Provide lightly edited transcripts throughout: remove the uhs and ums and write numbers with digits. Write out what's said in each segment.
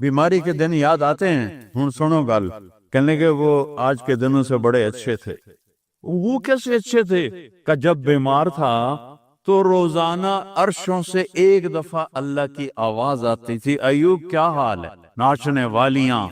بیماری کے دن یاد آتے ہیں؟ ہن سنو گل، کہنے کہ وہ آج کے دنوں سے بڑے اچھے تھے۔ وہ کیسے اچھے تھے؟ کہ جب بیمار تھا تو روزانہ عرشوں سے ایک دفعہ اللہ کی آواز آتی تھی، ایوب کیا حال ہے؟ ناچنے والیاں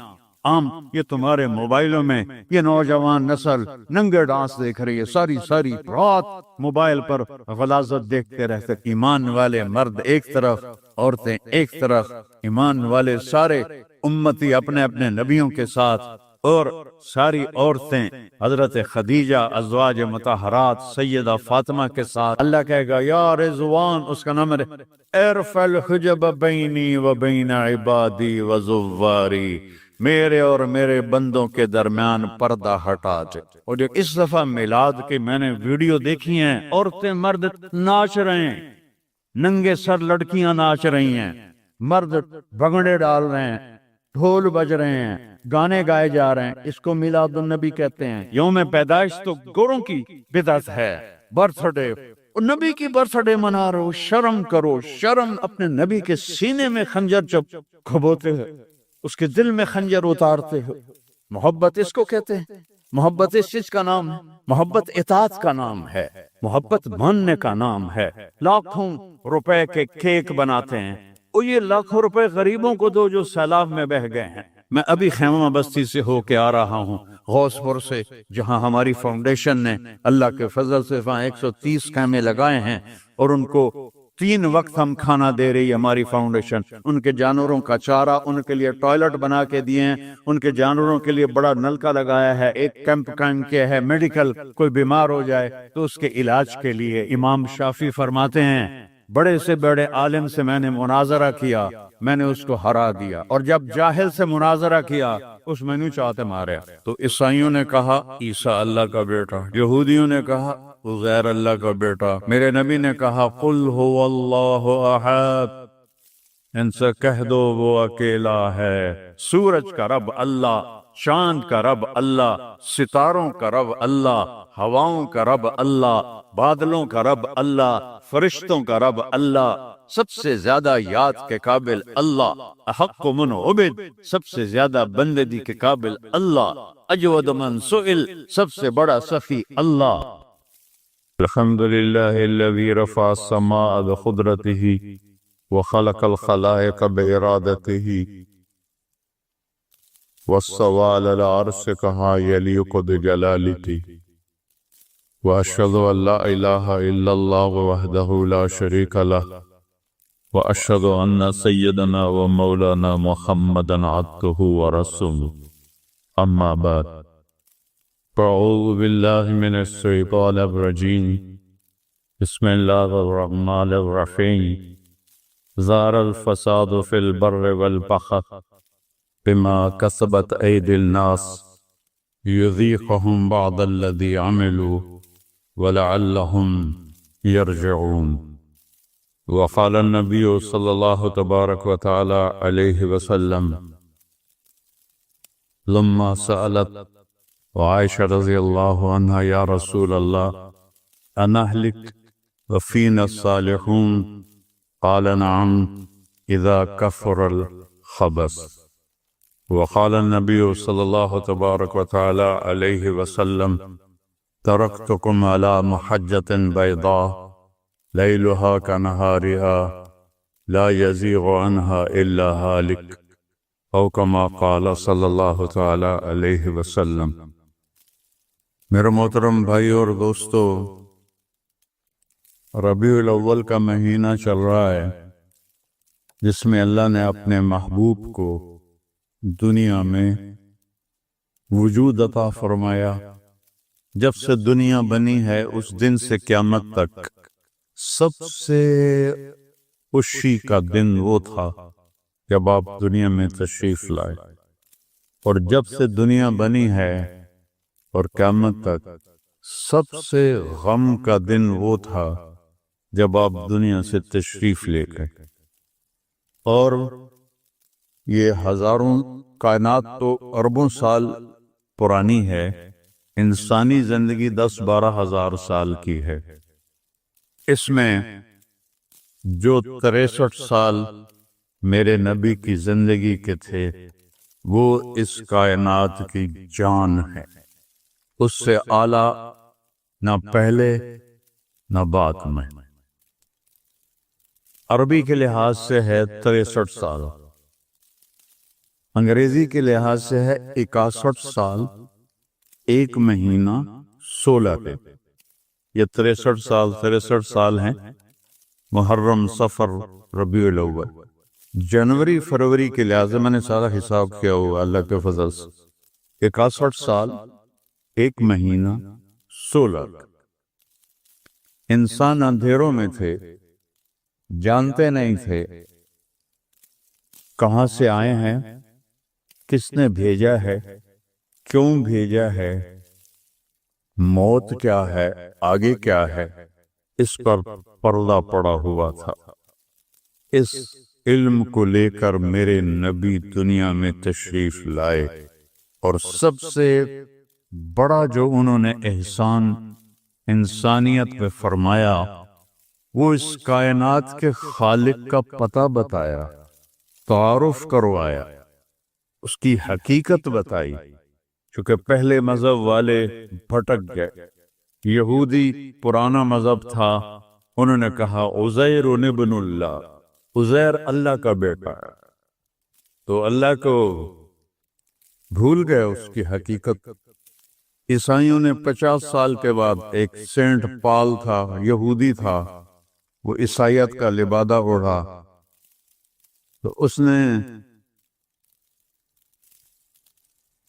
یہ تمہارے موبائلوں میں یہ نوجوان نسل ننگے ڈانس دیکھ رہی ہے، ساری رات موبائل پر غلاظت دیکھتے رہتے۔ ایمان والے مرد ایک طرف، عورتیں ایک طرف، ایمان والے سارے امتی اپنے اپنے نبیوں کے ساتھ، اور ساری عورتیں حضرت خدیجہ ازواج مطہرات سیدہ فاطمہ کے ساتھ۔ اللہ کہے گا یا رضوان، اس کا نام ہے، ارفع الحجب بینی و بین عبادی و زواری، میرے اور میرے بندوں کے درمیان پردہ ہٹا دے۔ اور جو اس دفعہ میلاد کی میں نے ویڈیو دیکھی ہیں، عورتیں مرد ناچ رہے ہیں، ننگے سر لڑکیاں ناچ رہی ہیں، مرد بھنگڑے ڈال رہے ہیں، ڈھول بج رہے ہیں، گانے گائے جا رہے ہیں۔ اس کو میلاد النبی کہتے ہیں۔ یوم پیدائش تو گوروں کی بدعت ہے، برتھ ڈے، نبی کی برتھ ڈے منا رہے ہو، شرم کرو، شرم۔ اپنے نبی کے سینے میں خنجر جب کھبوتے ہو، اس کے دل میں خنجر اتارتے ہو، محبت اس کو کہتے ہیں۔ محبت اس چیز کا نام ہے، محبت اطاعت کا نام ہے، محبت ماننے کا نام ہے۔ لاکھوں روپے کے کیک بناتے ہیں، اور یہ لاکھوں روپے غریبوں کو دو جو سیلاب میں بہہ گئے ہیں۔ میں ابھی خیمہ بستی سے ہو کے آ رہا ہوں، غوث پور سے، جہاں ہماری فاؤنڈیشن نے اللہ کے فضل سے وہاں 130 خیمے لگائے ہیں، اور ان کو 3 وقت ہم کھانا دے رہی ہے ہماری فاؤنڈیشن۔ ان کے جانوروں کا چارہ، ان کے لیے ٹوائلٹ بنا کے دیے ہیں، ان کے جانوروں کے لیے بڑا نلکا لگایا ہے، ایک کیمپ قائم کیا ہے میڈیکل، کوئی بیمار ہو جائے تو اس کے علاج کے لیے۔ امام شافعی فرماتے ہیں بڑے سے بڑے عالم سے میں نے مناظرہ کیا، میں نے اس کو ہرا دیا، اور جب جاہل سے مناظرہ کیا اس میں نہیں چاہتے مارے۔ تو عیسائیوں نے کہا عیسیٰ اللہ کا بیٹا، یہودیوں نے کہا عزیر اللہ کا بیٹا، میرے نبی نے کہا قل هو اللہ احد، ان سے کہہ دو وہ اکیلا ہے۔ سورج کا رب اللہ، چاند کا رب اللہ، ستاروں کا رب اللہ، ہواؤں کا رب اللہ، بادلوں کا رب اللہ، فرشتوں کا رب اللہ، سب سے زیادہ یاد کے قابل اللہ، احق من عبد، سب سے زیادہ بندگی کے قابل اللہ، اجود من سئل، سب سے بڑا سخی اللہ۔ الحمدللہ الذی رفع السماء بقدرته وخلق الخلائق بإرادته واستوى على العرش كما يليق بجلالته، وأشهد أن لا إله إلا الله وحده لا شريك له، وأشهد أن سيدنا ومولانا محمدا عبده ورسوله، أما بعد، فأعوذ بالله من الشيطان الرجيم، بسم الله الرحمن الرحيم، ظهر الفساد في البر والبحر بما كسبت أيدي الناس يذيقهم بعض الذي عملوا ولعلهم يرجعون۔ وقال النبي صلى الله تبارك وتعالى عليه وسلم لما سألت وعائشة رضي الله عنها يا رسول الله أنهلك وفينا الصالحون؟ قال نعم إذا كثر الخبث۔ وقال النبي صلى الله تبارك وتعالى عليه وسلم تركتكم على محجة بيضاء ليلها كنهارها لا يزيغ عنها إلا هالك، أو كما قال صلى الله تعالى عليه وسلم۔ میرے محترم بھائی اور دوستو، ربیع الاول کا مہینہ چل رہا ہے، جس میں اللہ نے اپنے محبوب کو دنیا میں وجود عطا فرمایا۔ جب سے دنیا بنی ہے اس دن سے قیامت تک سب سے خوشی کا دن وہ تھا جب آپ دنیا میں تشریف لائے، اور جب سے دنیا بنی ہے اور قیامت تک سب سے غم کا دن وہ تھا جب آپ دنیا سے تشریف لے گئے۔ اور یہ ہزاروں کائنات تو اربوں سال پرانی ہے، انسانی زندگی 10-12 ہزار سال کی ہے۔ اس میں جو 63 سال میرے نبی کی زندگی کے تھے، وہ اس کائنات کی جان ہے، اس سے اعلیٰ نہ پہلے نہ بعد میں۔ عربی کے لحاظ سے ہے 63 سال، انگریزی کے لحاظ سے ہے 61 سال 1 مہینہ 16 دن۔ یہ 63 سال ہیں، محرم، صفر، ربیع الاول، جنوری فروری کے لحاظ سے میں نے سارا حساب کیا ہوا اللہ کے فضل سے، 61 سال 1 مہینہ 16 دن۔ انسان اندھیروں میں تھے، جانتے نہیں تھے کہاں سے آئے ہیں، کس نے بھیجا ہے، کیوں بھیجا ہے، موت کیا ہے، آگے کیا ہے، اس پر پردہ پڑا ہوا تھا۔ اس علم کو لے کر میرے نبی دنیا میں تشریف لائے، اور سب سے بڑا جو انہوں نے احسان انسانیت پہ فرمایا، وہ اس کائنات کے خالق کا پتہ بتایا، تعارف کروایا، اس کی حقیقت بتائی۔ چونکہ پہلے مذہب والے بھٹک گئے، یہودی پرانا مذہب تھا، انہوں نے کہا عزیر ابن اللہ، عزیر اللہ کا بیٹا ہے، تو اللہ کو بھول گئے اس کی حقیقت۔ عیسائیوں نے 50 سال کے بعد، ایک سینٹ پال تھا، یہودی تھا، وہ عیسائیت کا لبادہ اوڑھا، تو اس نے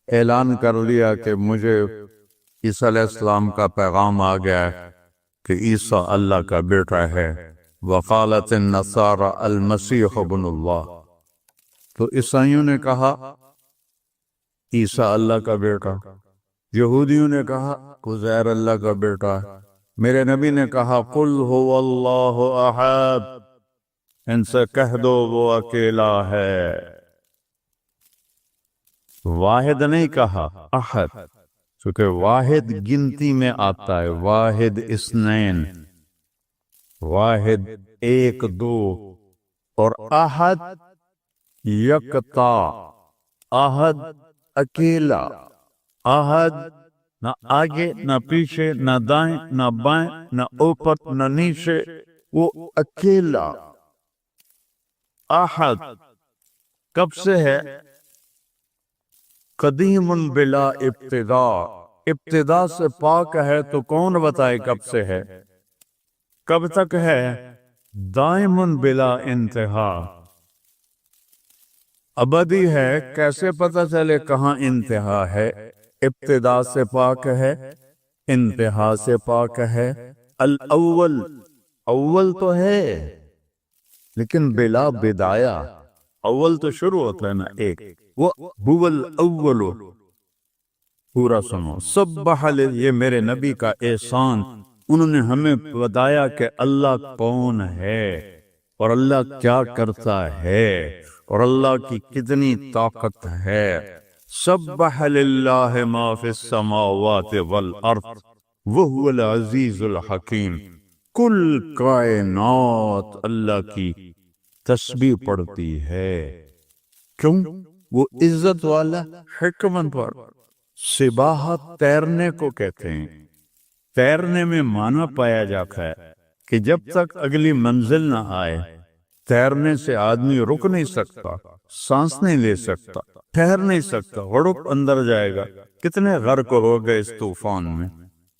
اعلان کر لیا کہ مجھے عیسیٰ علیہ السلام کا پیغام آ گیا ہے کہ عیسیٰ اللہ کا بیٹا ہے، وقالت النصارى المسیح ابن اللہ۔ تو عیسائیوں نے کہا عیسیٰ اللہ کا بیٹا، یہودیوں نے کہا عزیر اللہ کا بیٹا ہے، میرے نبی نے کہا قل هو اللہ احد، ان سے کہہ دو وہ اکیلا ہے، واحد نہیں کہا، احد، چونکہ واحد گنتی میں آتا ہے، واحد اثنین، واحد ایک دو، اور احد یکتا، احد اکیلا، احد نہ آگے نہ پیچھے، نہ دائیں نہ بائیں، نہ اوپر نہ نیچے، وہ اکیلا احد۔ کب سے ہے؟ قدیم بلا ابتدا، ابتدا سے پاک ہے، تو کون بتائے کب سے ہے، کب تک ہے؟ دائم بلا انتہا، ابدی ہے، کیسے پتہ چلے کہاں انتہا ہے؟ ابتدا سے پاک ہے، انتہا سے پاک ہے، الاول، اول تو ہے لیکن بلا بدایا، اول تو شروع ہوتا ہے نا ایک، وہ هو الاول۔ پورا سنو، سبح، یہ میرے نبی کا احسان، انہوں نے ہمیں بتایا کہ اللہ کون ہے، اور اللہ کیا کرتا ہے، اور اللہ کی کتنی طاقت ہے۔ سبح للہ ما فی السماوات والارض وہو العزیز الحکیم، کل کائنات اللہ کی تسبیح پڑھتی ہے، کیوں؟ وہ عزت والا، حکمت والا۔ سباحت تیرنے کو کہتے ہیں، تیرنے میں معنی پایا جاتا ہے کہ جب تک اگلی منزل نہ آئے، تیرنے سے آدمی رک نہیں سکتا، سانس نہیں لے سکتا، ٹھہر نہیں سکتا، ہڑپ اندر جائے گا۔ کتنے غرق ہو گئے اس طوفان میں،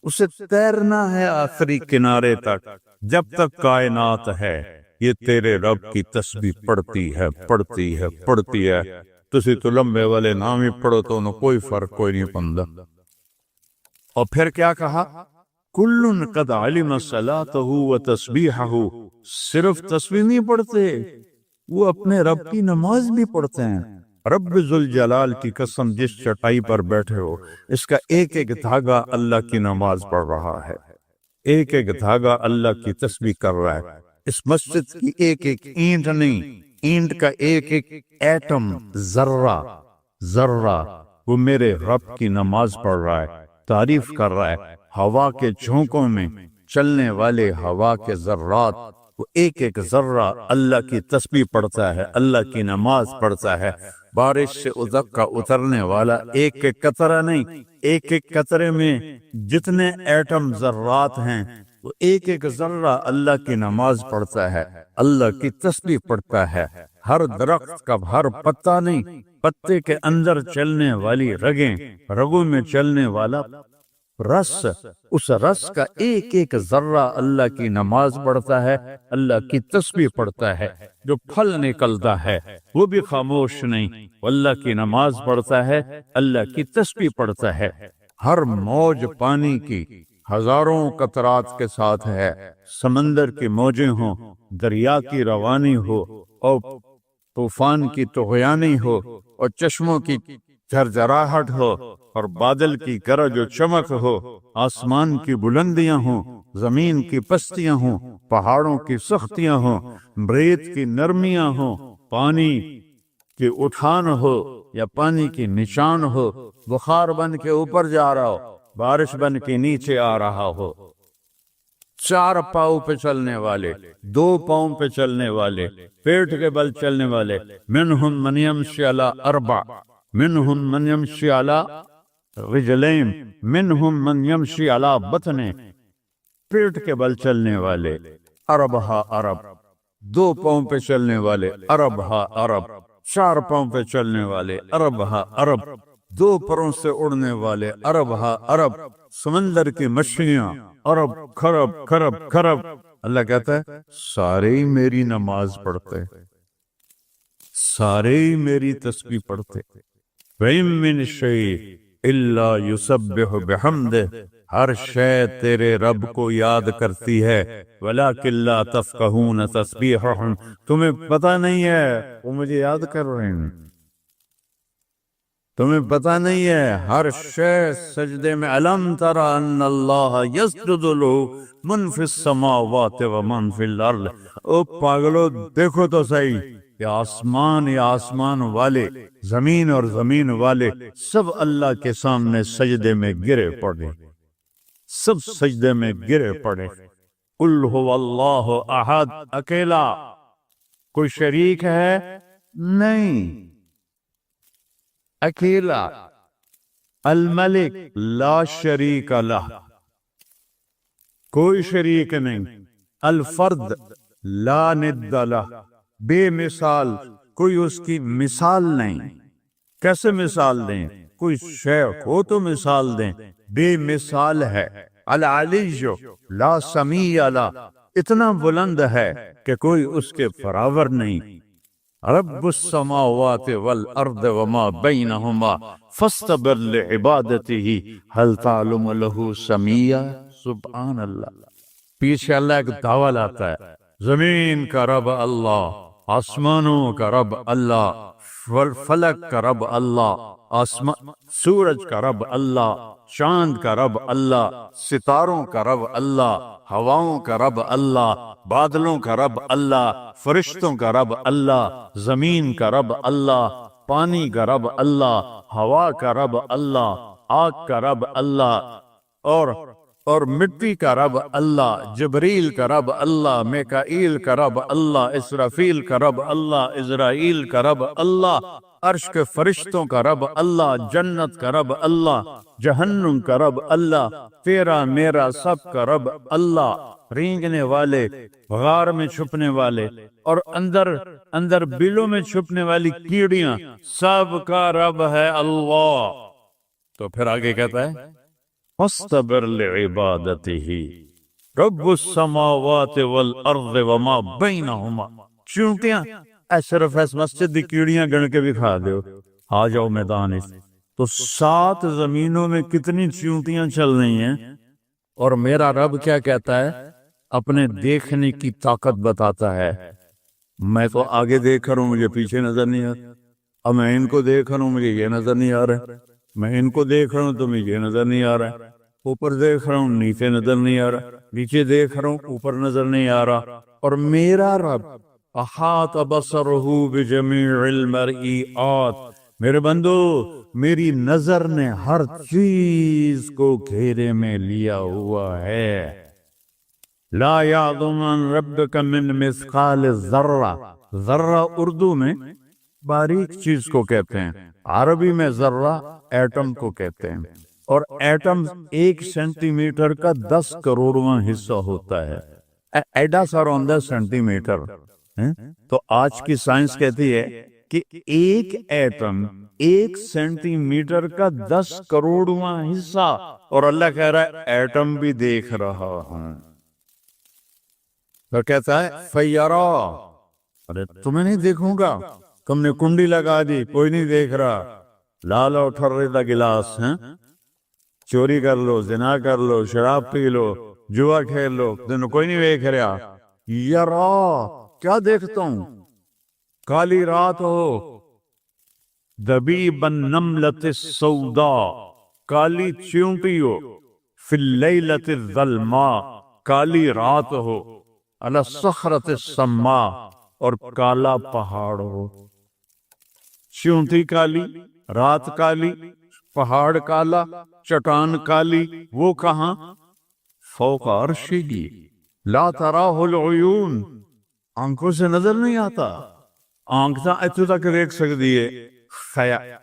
اسے تیرنا ہے آخری کنارے تک، جب تک کائنات ہے یہ تیرے رب کی تسبیح پڑھتی ہے، پڑھتی ہے، پڑھتی ہے۔ تسی تو لمبے والے نام ہی پڑھو تو انہوں کوئی فرق کوئی نہیں پندہ۔ اور پھر کیا کہا؟ کل قد علم صلاتہ و تسبیحہ، صرف تسبیح نہیں پڑھتے، وہ اپنے رب کی نماز بھی پڑھتے ہیں۔ رب ذوالجلال کی قسم، جس چٹائی پر بیٹھے ہو، اس کا ایک ایک دھاگا اللہ کی نماز پڑھ رہا ہے، ایک ایک دھاگا اللہ کی تسبیح کر رہا ہے۔ اس مسجد کی ایک ایک اینٹ نہیں، اینٹ کا ایک ایک ایٹم، ذرہ ذرہ، وہ میرے رب کی نماز پڑھ رہا ہے، تعریف کر رہا ہے۔ ہوا کے جھونکوں میں چلنے والے ہوا کے ذرات وہ ایک ایک ذرہ اللہ کی تسبیح پڑھتا ہے، اللہ کی نماز پڑھتا ہے۔ بارش سے ازکا اترنے والا ایک ایک قطرہ نہیں، ایک ایک قطرے میں جتنے ایٹم ذرات ہیں، وہ ایک ایک ذرہ اللہ کی نماز پڑھتا ہے، اللہ کی تسبیح پڑھتا ہے۔ ہر درخت کا ہر پتا نہیں، پتے کے اندر چلنے والی رگیں، رگوں میں چلنے والا رس، اس رس کا ایک ایک ذرہ اللہ کی نماز پڑھتا ہے، اللہ کی تسبیح پڑھتا ہے۔ جو پھل نکلتا ہے وہ بھی خاموش نہیں، اللہ کی نماز پڑھتا ہے، اللہ کی تسبیح پڑھتا ہے۔ ہر موج پانی کی ہزاروں قطرات کے ساتھ ہے، سمندر کی موجیں ہوں، دریا کی روانی ہو، اور طوفان کی طغیانی ہو، اور چشموں کی جھرجھراہٹ ہو، اور بادل کی گرج و چمک ہو، آسمان کی بلندیاں ہوں، زمین کی پستیاں ہوں، پہاڑوں کی سختیاں ہوں، ریت کی نرمیاں ہوں، پانی کی اٹھان ہو یا پانی کی نشان ہو، بخار بن کے اوپر جا رہا ہو، بارش بن کے نیچے آ رہا ہو، چار پاؤں پہ چلنے والے، دو پاؤں پہ چلنے والے، پیٹ کے بل چلنے والے، منہم من یمشی علی اربع، منہم من یمشی علی رجلین، منہم من یمشی علی بطن، پیٹ کے بل چلنے والے، عربہا عرب، دو پاؤں پہ چلنے والے، عربہا عرب، چار پاؤں پہ چلنے والے، عربہا عرب، دو پروں سے اڑنے والے، عربہا عرب، سمندر کی مچھلیاں، عرب کھرب کھرب کھرب۔ اللہ کہتا ہے سارے ہی میری نماز پڑھتے، سارے ہی میری تسبیح پڑھتے۔ وَإِن مِّن شَيْءٍ إِلَّا يُسَبِّحُ بِحَمْدِهِ، ہر شے تیرے رب کو یاد کرتی ہے، وَلَٰكِن لَّا تَفْقَهُونَ تَسْبِيحَهُمْ، تمہیں پتہ نہیں ہے وہ مجھے یاد کر رہے ہیں، تمہیں پتہ نہیں ہے۔ ہر شے سجدے میں، أَلَمْ تَرَ أَنَّ اللَّهَ يَسْجُدُ لَهُ مَن فِي السَّمَاوَاتِ وَمَن فِي الْأَرْضِ، او پاگلو دیکھو تو صحیح، یا آسمان والے، زمین اور زمین والے، سب اللہ کے سامنے سجدے میں گرے پڑے، سب سجدے میں گرے پڑے۔ قُلْ هُوَ اللَّهُ أَحَدٌ، اکیلا، کوئی شریک ہے نہیں، اکیلا، الملک لا شریک لہ، کوئی شریک نہیں، الفرد لا ند لہ، بے مثال، کوئی اس کی مثال نہیں۔ کیسے مثال دیں؟ کوئی شے ہو تو مثال دیں، بے مثال ہے۔ العلی لا سمیع لہ، اتنا بلند ہے کہ کوئی اس کے برابر نہیں۔ رب السماوات والارض وما بینہما فاستبر لعبادتہ هل تعلم له سمیع، سبحان اللہ۔ پیچھے اللہ ایک دعویٰ لاتا ہے، زمین کا رب اللہ، آسمانوں کا رب اللہ، فلک کا رب اللہ، سورج کا رب اللہ، چاند کا رب اللہ، ستاروں کا رب اللہ، ہواؤں کا رب اللہ، بادلوں کا رب اللہ، فرشتوں کا رب اللہ، زمین کا رب اللہ، پانی کا رب اللہ، ہوا کا رب اللہ، آگ کا رب اللہ، اور مٹی کا رب اللہ، جبریل کا رب اللہ، میکائیل کا رب اللہ، اسرافیل کا رب اللہ، اسرائیل کا رب اللہ، عرش کے فرشتوں کا رب اللہ، جنت کا رب اللہ، جہنم کا رب اللہ، تیرا میرا سب کا رب اللہ، رینگنے والے، غار میں چھپنے والے، اور اندر بلوں میں چھپنے والی کیڑیاں، سب کا رب ہے اللہ۔ تو پھر آگے کہتا ہے فاصطبر لعبادتہ رب السماوات والارض وما بینہما، چونٹیاں صرف اس مسجد دی کیڑیاں گن کے بھی کھا دیو، آ جاؤ میدان اس، تو 7 زمینوں میں کتنی چونٹیاں چل رہی ہیں، اور میرا رب کیا کہتا ہے، اپنے دیکھنے کی طاقت بتاتا ہے۔ میں تو آگے دیکھ رہا ہوں، مجھے پیچھے نظر نہیں آ رہا، اب میں ان کو دیکھ رہا ہوں، مجھے یہ نظر نہیں آ رہا، میں ان کو دیکھ رہا ہوں تو مجھے نظر نہیں آ رہا، اوپر دیکھ رہا ہوں نیچے نظر نہیں آ رہا، نیچے دیکھ رہا ہوں اوپر نظر نہیں آ رہا، اور میرا رب احاط بصرہ بجمیع المرئیات، میرے بندو میری نظر نے ہر چیز کو گھیرے میں لیا ہوا ہے۔ لا یعظم عن ربک من مثقال ذرہ، ذرہ اردو میں باریک چیز کو کہتے ہیں، عربی میں ذرہ ایٹم کو کہتے ہیں، اور ایٹم 1 سینٹی میٹر کا 10 کروڑواں حصہ ہوتا ہے، ایڈا سا روندا سینٹی میٹر۔ تو آج کی سائنس کہتی ہے کہ ایک ایٹم 1 سینٹی میٹر کا 10 کروڑواں حصہ، اور اللہ کہہ رہا ہے ایٹم بھی دیکھ رہا ہوں۔ تو کہتا ہے فیرا، ارے تمہیں نہیں دیکھوں گا، تم نے کنڈی لگا دی، کوئی نہیں دیکھ رہا، لالا ٹھرے دا گلاس، چوری کر لو، زنا کر لو، شراب پی لو، جوا کھیل لو، تمہیں کوئی نہیں دیکھ رہا۔ یرا، کیا دیکھتا ہوں؟ کالی رات ہو، دبیب النملۃ السوداء، کالی چیونٹی ہو، فی اللیلۃ الظلماء، کالی رات ہو، علی الصخرۃ السماء، اور کالا پہاڑ ہو۔ چیونٹی کالی، رات کالی، پہاڑ کالا، چٹان کالی، وہ کہاں؟ فوق عرشہ لا تراہ العیون، آنکھوں سے نظر نہیں آتا، آنکھ تو اتنے تک دیکھ سکتی ہے،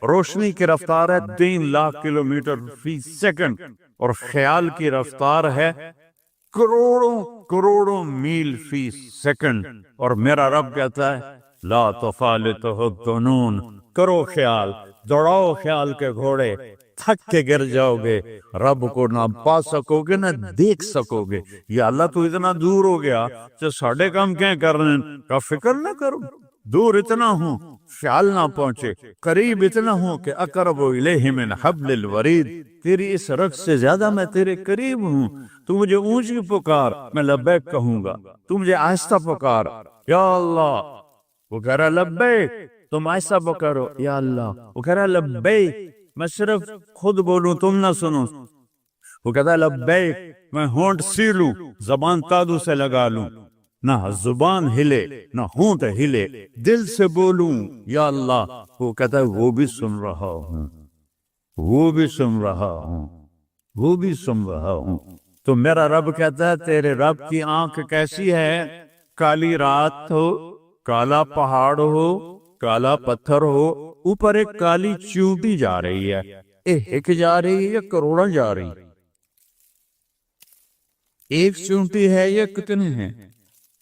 روشنی کی رفتار ہے 3 لاکھ کلومیٹر فی سیکنڈ، اور خیال کی رفتار ہے کروڑوں کروڑوں میل فی سیکنڈ، اور میرا رب کہتا ہے لا تفالتہ الظنون، کرو خیال، دوڑاؤ خیال کے گھوڑے، تھک کے گر جاؤ گے، رب کو نہ پا سکو گے نہ دیکھ سکو گے۔ یا اللہ تو اتنا دور ہو گیا کہ ساڑھے کام کیا کر رہے ہیں، کا فکر نہ کرو، دور اتنا ہوں خیال نہ پہنچے، قریب اتنا ہوں کہ اقرب الیہ من حبل الورید، تیری اس رگ سے زیادہ میں تیرے قریب ہوں۔ تو مجھے اونچی پکار، میں لبیک کہوں گا، تو مجھے آہستہ پکار، یا اللہ، وہ کہہ رہا لبیک، تم آہستہ پکارو، یا اللہ، وہ کہہ رہا لبیک، میں صرف خود بولوں تم نہ سنو، وہ کہتا ہے لبیک، میں ہونٹ سیلوں، زبان تادو سے لگا لوں، نہ زبان ہلے نہ ہونٹ ہلے، دل سے بولوں یا اللہ، وہ کہتا ہے وہ بھی سن رہا ہوں، وہ بھی سن رہا ہوں، وہ بھی سن رہا ہوں۔ تو میرا رب کہتا ہے تیرے رب کی آنکھ کیسی ہے؟ کالی رات ہو، کالا پہاڑ ہو، کالا پتھر ہو، اوپر ایک کالی چیونٹی جا رہی ہے، ایک جا رہی ہے یا کروڑاں جا رہی؟ ایک چیونٹی ہے یا کتنے ہیں؟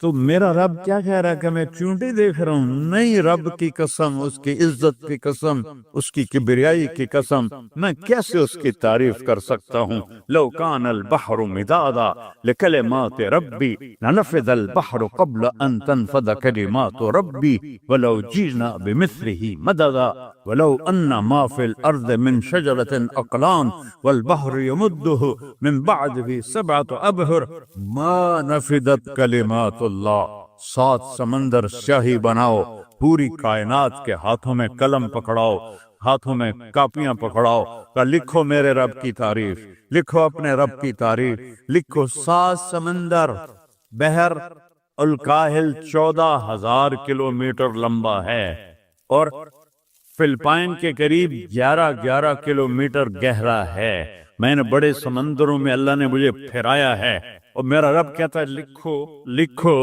تو میرا رب کیا کہہ رہا ہے کہ میں چیونٹی دیکھ رہا ہوں؟ نہیں، رب کی قسم، اس کی عزت کی قسم، اس کی کبریائی کی قسم، میں کیسے اس کی تعریف کر سکتا ہوں؟ لو کان البحر مدادا لکلمات ربی لنفد البحر قبل ان تنفد کلمات ربی ولو جئنا بمثله مددا ولو ان ما فی الارض من شجرۃ اقلام والبحر يمده من بعده 7 ابحر ما نفدت کلمات اللہ۔ 7 سمندر سیاہی بناؤ، پوری کائنات کے ہاتھوں میں قلم پکڑاؤ، ہاتھوں میں کاپیاں پکڑاؤ، کہ لکھو میرے رب کی تعریف، لکھو اپنے رب کی تعریف، لکھو۔ 7 سمندر، بحر الکاہل 14,000 کلومیٹر لمبا ہے، اور فلپائن کے قریب 11 کلومیٹر گہرا ہے۔ میں نے بڑے سمندروں میں اللہ نے مجھے پھرایا ہے، اور میرا رب کہتا ہے لکھو لکھو،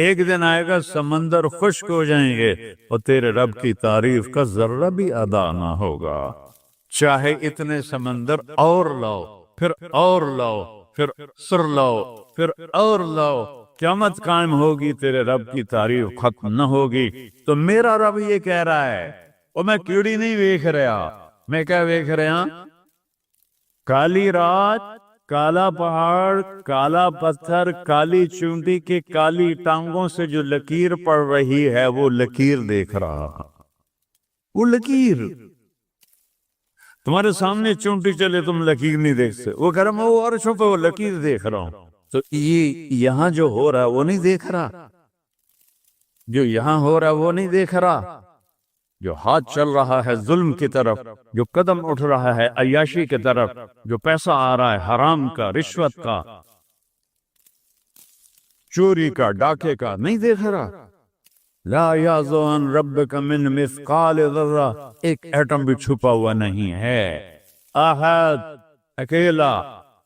ایک دن آئے گا سمندر خشک ہو جائیں گے اور تیرے رب کی تعریف کا ذرہ بھی ادا نہ ہوگا۔ چاہے اتنے سمندر اور لاؤ، پھر اور لاؤ، پھر سر لاؤ، پھر اور لاؤ، قیامت قائم ہوگی، تیرے رب کی تعریف ختم نہ ہوگی۔ تو میرا رب یہ کہہ رہا ہے، اور میں کیڑی نہیں دیکھ رہا، میں کیا دیکھ رہا؟ کالی رات، کالا پہاڑ، کالا پتھر، کالی چونٹی کے کالی ٹانگوں سے جو لکیر پڑ رہی ہے، وہ لکیر دیکھ رہا۔ وہ لکیر تمہارے سامنے چونٹی چلے تم لکیر نہیں دیکھ سکتے، وہ کہہ رہا میں وہ عرشوں پہ وہ لکیر دیکھ رہا ہوں۔ تو یہ یہاں جو ہو رہا ہے وہ نہیں دیکھ رہا، جو یہاں ہو رہا ہے وہ نہیں دیکھ رہا، جو ہاتھ چل رہا ہے ظلم کی طرف، جو قدم اٹھ رہا ہے عیاشی کی طرف، جو پیسہ آ رہا ہے حرام کا، رشوت کا، چوری کا، ڈاکے کا، نہیں دیکھ رہا۔ لا یعزو عن ربک من مثقال ذرہ، ایک ایٹم بھی چھپا ہوا نہیں ہے۔ احد، اکیلا،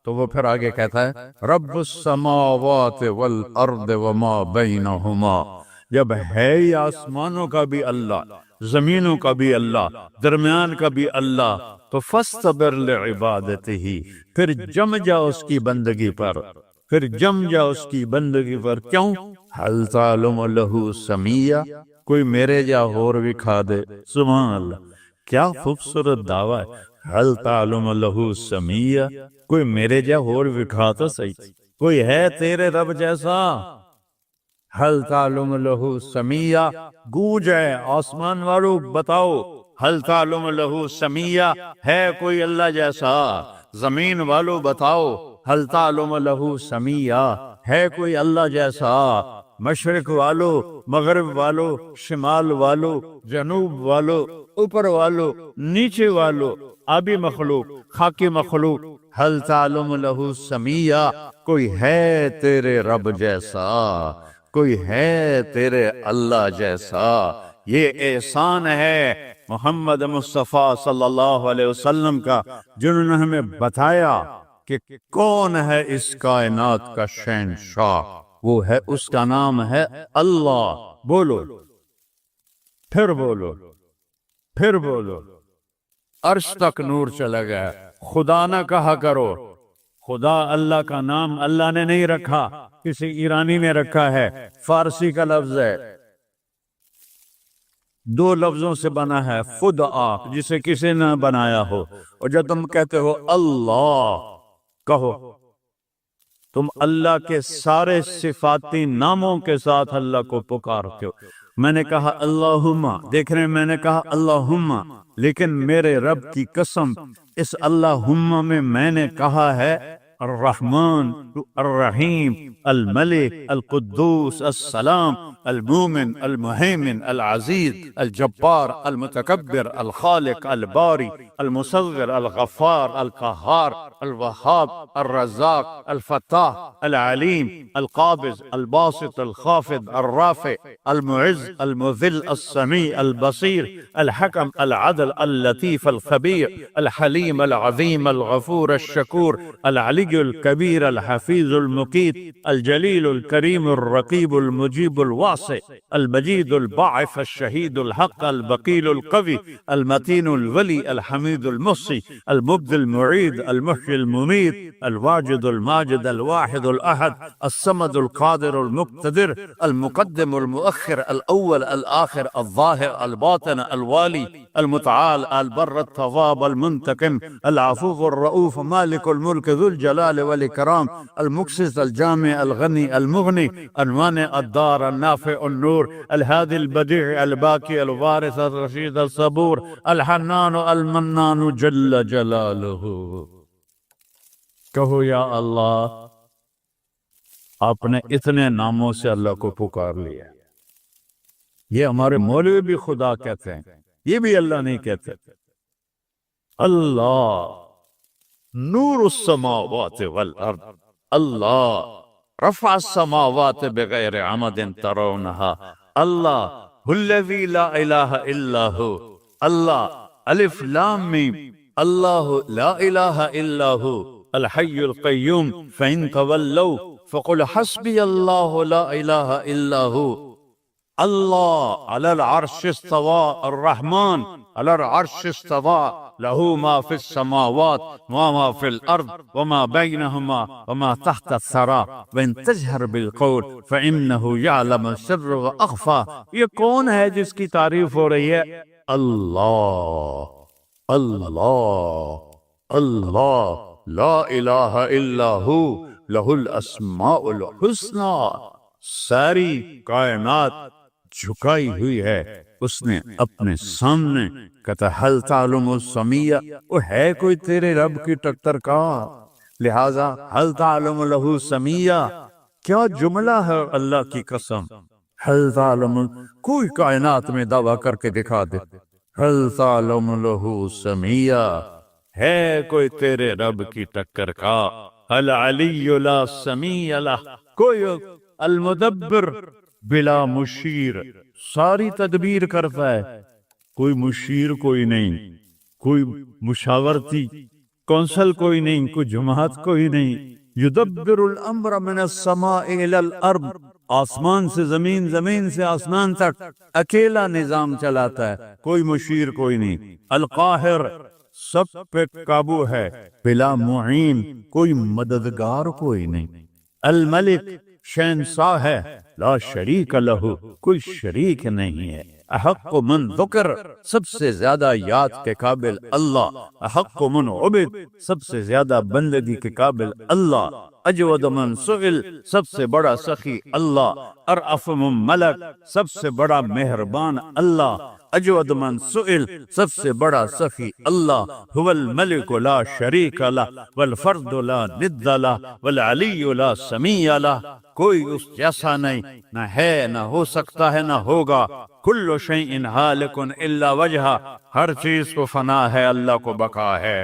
تو وہ پھر آگے کہتا ہے رب السماوات والارض وما بینہما، جب ہے ہی آسمانوں کا بھی اللہ، زمینوں کا بھی اللہ، درمیان کا بھی اللہ، تو فاصطبر لعبادتہ، پھر جم جا اس کی بندگی پر، پھر جم جا اس کی بندگی پر۔ کیوں؟ حل تعلم لہ سمیہ، کوئی میرے جا اور بھی کھا دے۔ سبحان اللہ، کیا خوبصورت دعویٰ ہے، حل تعلم لہ سمیہ، کوئی میرے جا اور بھی کھا تو صحیح، کوئی ہے تیرے رب جیسا؟ حل تعلم لہ سمیہ، گونج ہے آسمان والو بتاؤ، حل تعلم لہ سمیہ، ہے کوئی اللہ جیسا؟ زمین والو بتاؤ، حل تعلم لہ سمیہ، ہے کوئی اللہ جیسا؟ مشرق والو، مغرب والو، شمال والو، جنوب والو، اوپر والو، نیچے والو، آبی مخلوق، خاکی مخلوق، حل تعلم لہ سمیہ، کوئی ہے تیرے رب جیسا؟ کوئی ہے تیرے اللہ جیسا؟ یہ احسان ہے محمد مصطفیٰ صلی اللہ علیہ وسلم کا، جنہوں نے ہمیں بتایا کہ کون ہے اس کائنات کا شہنشاہ، وہ ہے، اس کا نام ہے اللہ۔ بولو، پھر بولو، پھر بولو، عرش تک نور چلا گیا۔ خدا نہ کہا کرو، خدا اللہ کا نام اللہ نے نہیں رکھا، کسی ایرانی نے رکھا ہے، فارسی کا لفظ ہے، دو لفظوں سے بنا ہے، خدا جسے کسی نے بنایا ہو، اور جب تم کہتے ہو اللہ، کہو تم اللہ کے سارے صفاتی ناموں کے ساتھ اللہ کو پکارتے ہو۔ میں نے کہا اللہم، دیکھ رہے ہیں میں نے کہا اللہم، لیکن میرے رب کی قسم اس اللہم میں نے کہا ہے الرحمن، الرحیم، الملک، القدوس، السلام، المومن، المہیمن، العزیز، الجبار، المتکبر، الخالق، الباری، المصور، الغفار، القہار، الوہاب، الرزاق، الفتاح، العلیم، القابض، الباسط، الخافض، الرافع، المعز، المذل، السمیع، البصیر، الحکم، العدل، اللطیف، الخبیر، الحلیم، العظیم، الغفور، الشکور، العلی الکبیر، الحفیظ، المقیت، الجلیل، الکریم، الرقیب، المجیب، الواسع، المجید، الباعث، الشہید، الحق، البقیل، القوی، المتین، الولی، الحمید، المحصی، المبدی، المعید، المحیی، الممیت، الواجد، الماجد، الواحد، الاحد، الصمد، القادر، المقتدر، المقدم، المؤخر، الاول، الاخر، الظاہر، الباطن، الوالی، المتعال، البر، التواب، المنتقم، العفو، الرؤوف، مالک الملک، ذو الجلال والاکرام، المقسط، الجامع، الغنی، المغنی، المانع، الدار، النافع، النور، الهادي، البديع، الباقي، الوارث، الرشید، الصبور، الحنان، المنان، جل جلالہ۔ کہو یا اللہ، آپ نے اتنے ناموں سے اللہ کو پکار لیا۔ یہ ہمارے مولوی بھی خدا کہتے ہیں، یہ بھی اللہ نہیں کہتے۔ اللہ نور السماوات والارض، اللہ رفع السماوات بغیر عمد ترونها، اللہ الذی لا الہ الا ہو، اللہ الف لام میم، اللہ لا الہ الا ہو، الحی القیوم، فإن تولوا فقل حسبی اللہ لا الہ الا ہو، اللہ علی العرش استوى، الرحمن علی العرش استوى، له ما في السماوات وما في الأرض وما بينهما وما تحت الثرى وإن تجهر بالقول فإنه يعلم السر وأخفى۔ یہ کون ہے جس کی تعریف ہو رہی ہے؟ اللہ، اللہ، اللہ، لا الہ الا ہو، لہ الاسماء الحسنى۔ ساری کائنات جھکائی ہوئی ہے اس نے اپنے سامنے، کہتا حل تعلم السمیہ، وہ ہے کوئی تیرے رب کی ٹکر کا؟ لہذا حل تعلم لہ سمیہ، کیا جملہ ہے اللہ کی قسم۔ حل تعلم، کوئی کائنات میں دعویٰ کر کے دکھا دے، حل تعلم لہ سمیہ، ہے کوئی تیرے رب کی ٹکر کا؟ العلی لا سمیہ لہ، کوئی المدبر بلا مشیر، ساری تدبیر کرتا ہے، کوئی مشیر کوئی نہیں، کوئی مشاورتی کونسل کوئی نہیں، کوئی جماعت کوئی نہیں۔ یدبر الامر من السماء الى الارض، آسمان سے زمین، زمین سے آسمان تک اکیلا نظام چلاتا ہے، کوئی مشیر کوئی نہیں۔ القاہر، سب پہ قابو ہے، بلا معین، کوئی مددگار کوئی نہیں۔ الملک، شہنشاہ ہے، لا شریک لہ، کوئی شریک نہیں ہے۔ احق من ذکر، سب سے زیادہ یاد کے قابل اللہ۔ احق من عبد، سب سے زیادہ بندگی کے قابل اللہ۔ اجود من سئل، سب سے بڑا سخی اللہ۔ ارأف من ملک، سب سے بڑا مہربان اللہ۔ اجود من سئل، سب سے بڑا سخی اللہ۔ هو الملک لا شریک لہ، والفرد لا ند لہ، والعلی لا سمیع لہ، کوئی اس جیسا نہیں، نہ ہے، نہ ہو سکتا ہے، نہ ہوگا۔ کل شیء ہالک الا وجہہ، ہر چیز کو فنا ہے، اللہ کو بقا ہے۔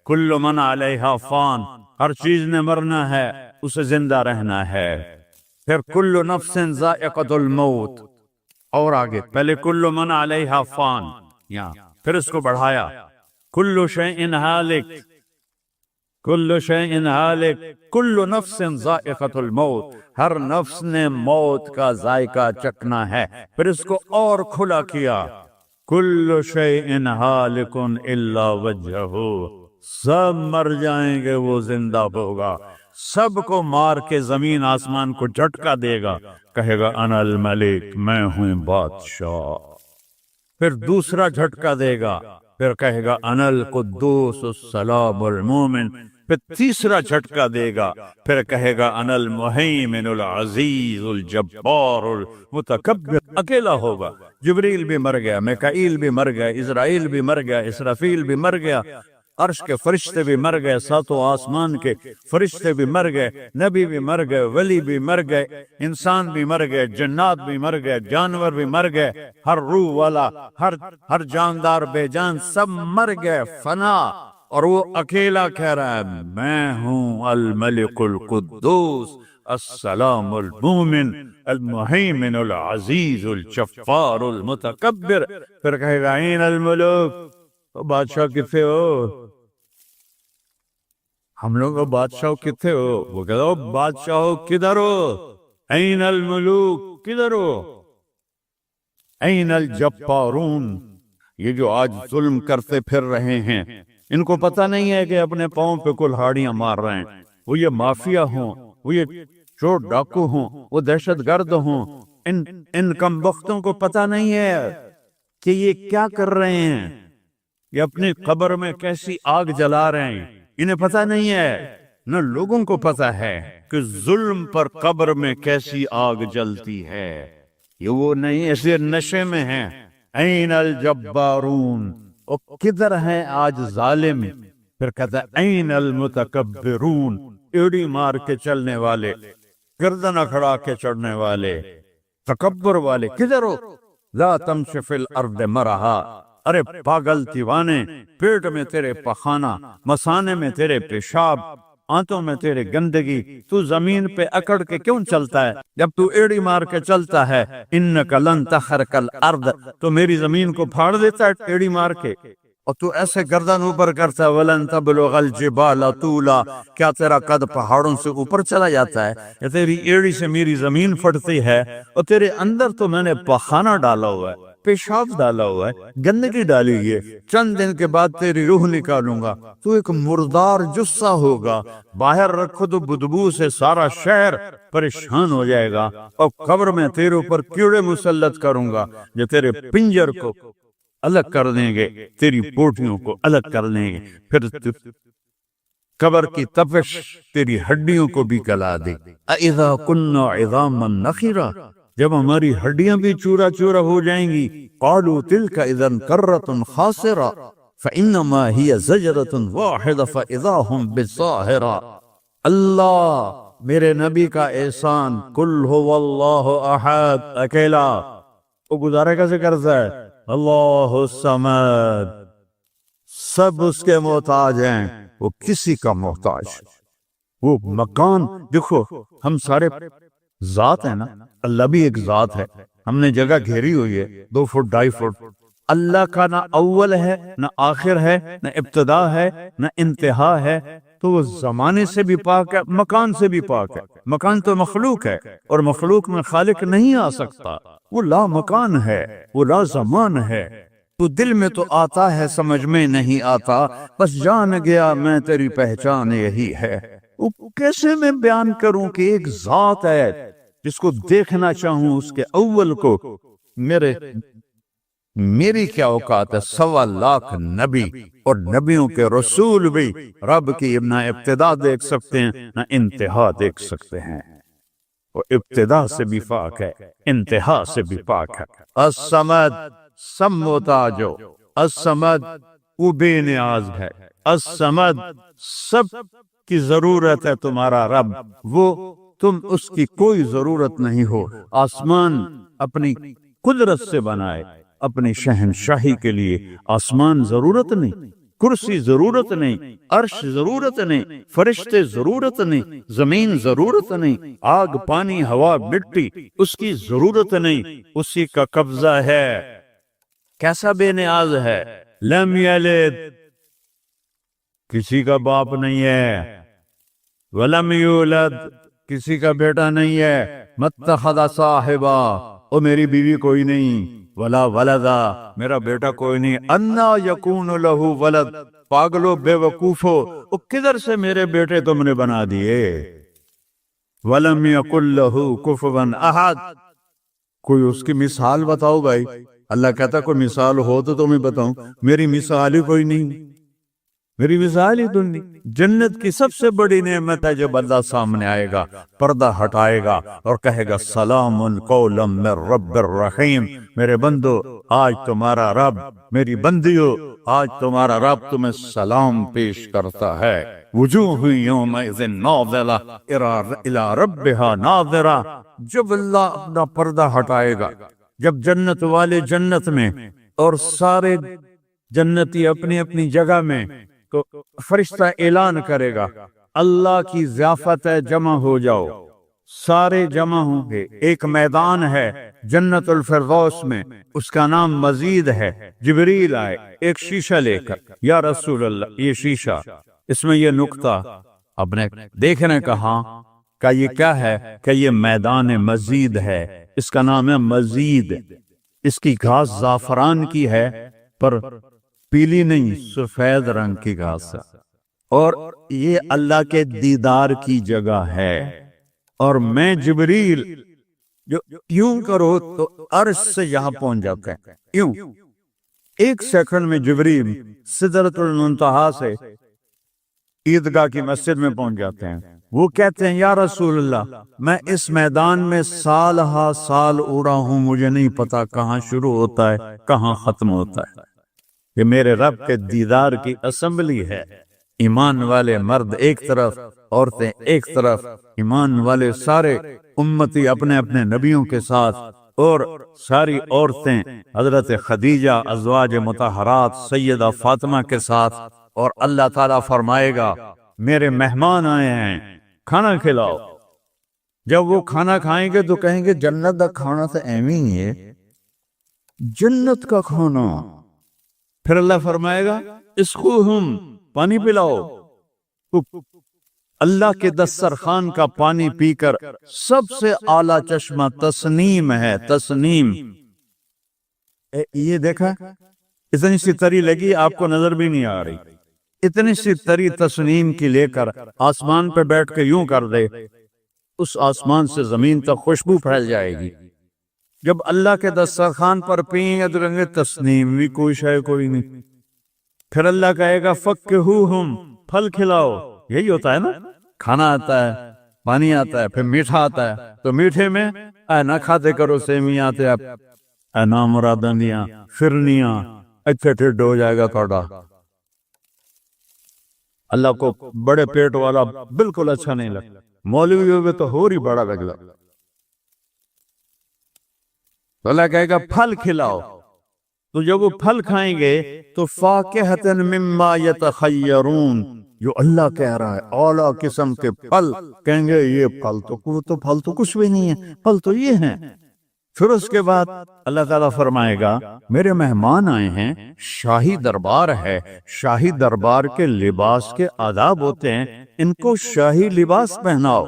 کل من علیہا فان، ہر چیز نے مرنا ہے، اسے زندہ رہنا ہے۔ پھر کل نفس ذائقۃ الموت، اور آگے پہلے کل من علیہا فان، یہاں پھر اس کو بڑھایا، کل شیء ہالک، کل شیء ہالک، کل نفس ذائقۃ الموت، ہر نفس نے موت کا ذائقہ چکھنا ہے۔ پھر اس کو اور کھلا کیا، کل شیء ہالک الا وجہہ، سب مر جائیں گے، وہ زندہ ہوگا، سب کو مار کے زمین آسمان کو جھٹکا دے گا، کہے گا انا الملک، میں ہوں بادشاہ۔ پھر دوسرا جھٹکا دے گا، پھر کہے گا انا القدوس السلام المومن۔ پھر تیسرا جھٹکا دے گا، پھر کہے گا انا المہیمن العزیز الجبار المتکبر۔ اکیلا ہوگا، جبریل بھی مر گیا، میکائیل بھی مر گیا، اسرائیل بھی مر گیا، اسرافیل بھی مر گیا، عرش کے فرشتے بھی مر گئے، ساتوں آسمان کے فرشتے بھی مر گئے، نبی بھی مر گئے، ولی بھی مر گئے، انسان بھی مر گئے، جنات بھی مر گئے، جانور بھی مر گئے، ہر روح والا، ہر جاندار بے جان سب مر گئے، فنا۔ اور وہ اکیلا کہہ رہا ہے میں ہوں الملک القدوس السلام المومن المہیمن العزیز الجبار المتکبر۔ پھر کہے گا این الملوک، بادشاہ کتنے ہو؟ ہم لوگ بادشاہ کتنے ہو؟ وہ کہتا ہو بادشاہ کدھر ہو؟ این الملوک، کدھر ہو؟ این الجبارون، یہ جو آج ظلم کرتے پھر رہے ہیں، ان کو پتہ نہیں ہے کہ اپنے پاؤں پہ کلہاڑیاں مار رہے ہیں، وہ یہ مافیا ہوں، وہ یہ چور ڈاکو ہوں، وہ دہشت گرد ہوں، ان کم بختوں کو پتہ نہیں ہے کہ یہ کیا کر رہے ہیں، یہ اپنی قبر میں کیسی آگ جلا رہے ہیں، انہیں پتہ نہیں ہے۔ نہ لوگوں کو پتہ ہے کہ ظلم پر قبر میں کیسی آگ جلتی ہے، یہ وہ نہیں، ایسے نشے میں ہیں۔ این الجبارون، اور کدھر ہیں آج ظالم؟ پھر کہتا ہے این المتکبرون، ایڑی مار کے چلنے والے، گردن اکھڑا کے چڑھنے والے، تکبر والے، کدھر ہو؟ لا تمشی فی الارض مرحا، ارے پاگل دیوانے، پیٹ میں تیرے پخانہ، مثانے میں تیرے پیشاب، آنتوں میں تیرے گندگی، تو زمین پہ اکڑ کے کیوں چلتا ہے؟ جب تو ایڑی مار کے چلتا ہے، انک لن تخرق الارض، تو میری زمین کو پھاڑ دیتا ہے ایڑی مار کے، اور تو ایسے گردن اوپر کرتا ہے، ولن تبلغ الجبال طولا، کیا تیرا قد پہاڑوں سے اوپر چلا جاتا ہے؟ یا تیری ایڑی سے میری زمین پھٹتی ہے، اور تیرے اندر تو میں نے پخانہ ڈالا ہوا ہے، پیشاب ڈالا ہوا ہے، گندگی ڈالی ہے، چند دن کے بعد تیری روح نکالوں گا، تو ایک مردار جثہ ہوگا، باہر رکھو تو بدبو سے سارا شہر پریشان ہو جائے گا، اور قبر میں تیرے اوپر کیڑے مسلط کروں گا جو تیرے پنجر کو الگ کر دیں گے، تیری بوٹیوں کو الگ کر دیں گے، پھر قبر کی تپش تیری ہڈیوں کو بھی گلا دے۔ اذا كنا عظاما نخرا، جب ہماری ہڈیاں بھی چورا چورا ہو جائیں گی، قالوا تلك اذا كرة خاسرة فانما هي زجرة واحدة فاذا هم بالساهرة۔ اللہ میرے نبی کا احسان، قل هو اللہ احد، اکیلا، وہ گزارے کیسے کرتا ہے؟ اللہ الصمد، سب اس کے محتاج ہیں، وہ کسی کا محتاج۔ وہ مکان دیکھو، ہم سارے ذات ہیں نا، اللہ بھی ایک ذات ہے، ہم نے جگہ گھیری ہوئی ہے 2 فٹ 2.5 فٹ، اللہ کا نہ اول ہے نہ آخر ہے نہ ابتدا ہے نہ انتہا ہے، تو وہ زمانے سے بھی پاک ہے، مکان سے بھی پاک ہے۔ مکان تو مخلوق ہے، اور مخلوق میں خالق نہیں آ سکتا، وہ لا مکان ہے، وہ لا زمان ہے۔ تو دل میں تو آتا ہے، سمجھ میں نہیں آتا، بس جان گیا میں تیری پہچان یہی ہے۔ وہ کیسے میں بیان کروں کہ ایک ذات ہے جس کو دیکھنا چاہوں، اس کے اول کو، میری کیا اوقات ہے؟ 1.25 نبی اور نبیوں کے رسول بھی رب کی نہ ابتدا دیکھ سکتے ہیں نہ انتہا دیکھ سکتے ہیں۔ وہ ابتدا سے بھی پاک ہے، انتہا سے بھی پاک ہے۔ الصمد، سموتاجو، الصمد وہ بے نیاز ہے، الصمد سب کی ضرورت ہے تمہارا رب، وہ تم اس کی کوئی ضرورت نہیں ہو۔ آسمان اپنی قدرت سے بنائے، اپنی شہنشاہی کے لیے آسمان ضرورت نہیں، کرسی ضرورت نہیں، عرش ضرورت نہیں، فرشتے ضرورت نہیں، زمین ضرورت نہیں، آگ پانی ہوا مٹی اس کی ضرورت نہیں، اسی کا قبضہ ہے۔ کیسا بے نیاز ہے؟ لم یلد، کسی کا باپ نہیں ہے، ولم یولد، کسی کا بیٹا نہیں ہے، متخذ صاحبہ، اور میری بیوی کوئی نہیں، ولا ولدا، میرا بیٹا کوئی نہیں، انا یکون لہ ولد، پاگلو بے وقوفو، وہ کدھر سے میرے بیٹے تم نے بنا دیے؟ ولم یکن لہ کفوا احد، کوئی اس کی مثال بتاؤ بھائی۔ اللہ کہتا کوئی مثال ہو تو تمہیں بتاؤں، میری مثال ہی کوئی نہیں، میری مثال ہی تو نہیں۔ جنت کی سب سے بڑی نعمت ہے جب اللہ سامنے آئے گا، پردہ ہٹائے گا اور کہے گا سلام قولا من رب الرحیم، میرے بندو آج تمہارا رب، میری بندیو آج تمہارا رب تمہیں سلام پیش کرتا ہے۔ وجوہ یومئذ ناظرہ الی ربہا ناظرہ، جب اللہ اپنا پردہ ہٹائے گا، جب جنت والے جنت میں اور سارے جنتی اپنی اپنی جگہ میں، تو فرشتہ اعلان کرے گا اللہ کی ضیافت ہے، جمع ہو جاؤ۔ سارے جمع ہوں گے، ایک میدان ہے جنت الفردوس میں، اس کا نام مزید ہے۔ جبریل آئے ایک شیشہ لے کر، یا رسول اللہ یہ شیشہ، اس میں یہ نقطہ، اب نے دیکھنے کہا کہ یہ کیا ہے؟ کہ یہ میدان مزید ہے، اس کا نام ہے مزید۔ اس کی گھاس زعفران کی ہے، پر پیلی نہیں، سفید رنگ کی گھاس ہے، اور یہ اللہ کے دیدار کی جگہ ہے۔ اور میں جبریل جو یوں کرو تو عرش سے یہاں پہنچ جاتے ہیں، یوں ایک سیکنڈ میں جبریل سدرۃ المنتہا سے عیدگاہ کی مسجد میں پہنچ جاتے ہیں۔ وہ کہتے ہیں یا رسول اللہ میں اس میدان میں سال ہا سال اڑا ہوں، مجھے نہیں پتا کہاں شروع ہوتا ہے کہاں ختم ہوتا ہے۔ یہ میرے رب کے دیدار کی اسمبلی ہے۔ ایمان والے مرد ایک طرف، عورتیں ایک طرف، ایمان والے سارے امتی اپنے اپنے نبیوں کے ساتھ، اور ساری عورتیں حضرت خدیجہ ازواج مطہرات سیدہ فاطمہ کے ساتھ، اور اللہ تعالیٰ فرمائے گا میرے مہمان آئے ہیں، کھانا کھلاؤ۔ جب وہ کھانا کھائیں گے تو کہیں گے جنت کا کھانا تو ایویں ہی ہے، جنت کا کھانا۔ پھر اللہ فرمائے گا اسقوہم، پانی پلاؤ۔ اللہ کے دسترخوان کا پانی پی کر سب سے اعلیٰ چشمہ تسنیم ہے، تسنیم۔ یہ دیکھا اتنی سی تری لگی، آپ کو نظر بھی نہیں آ رہی، اتنی سی تری تسنیم کی لے کر آسمان پہ بیٹھ کے یوں کر دے، اس آسمان سے زمین تک خوشبو پھیل جائے گی۔ جب اللہ کے دسترخوان پر پئیں گے تو کہیں گے تسنیم بھی کوئی شے کوئی نہیں۔ پھر اللہ کہے گا فکہوہم، پھل کھلاؤ۔ یہی ہوتا ہے نا، کھانا آتا ہے، پانی آتا ہے، پھر میٹھا آتا ہے، تو میٹھے میں اے نہ کھاتے کرو سیویاں آتے، اے نامرادنیاں فرنیاں، اچھے ٹھڈ ہو جائے گا تھوڑا۔ اللہ کو بڑے پیٹ والا بالکل اچھا نہیں لگتا، مولوی ہوگے تو اور ہی بڑا لگتا۔ تو اللہ کہے گا پھل کھلاؤ، تو جب وہ پھل کھائیں گے تو فاکہۃ مما یتخیرون، جو اللہ کہہ رہا ہے اعلیٰ قسم کے پھل، کہیں گے یہ پھل تو کچھ بھی نہیں ہے، پھل تو یہ ہیں۔ پھر اس کے بعد اللہ تعالیٰ فرمائے گا میرے مہمان آئے ہیں، شاہی دربار ہے، شاہی دربار کے لباس کے آداب ہوتے ہیں، ان کو شاہی لباس پہناؤ۔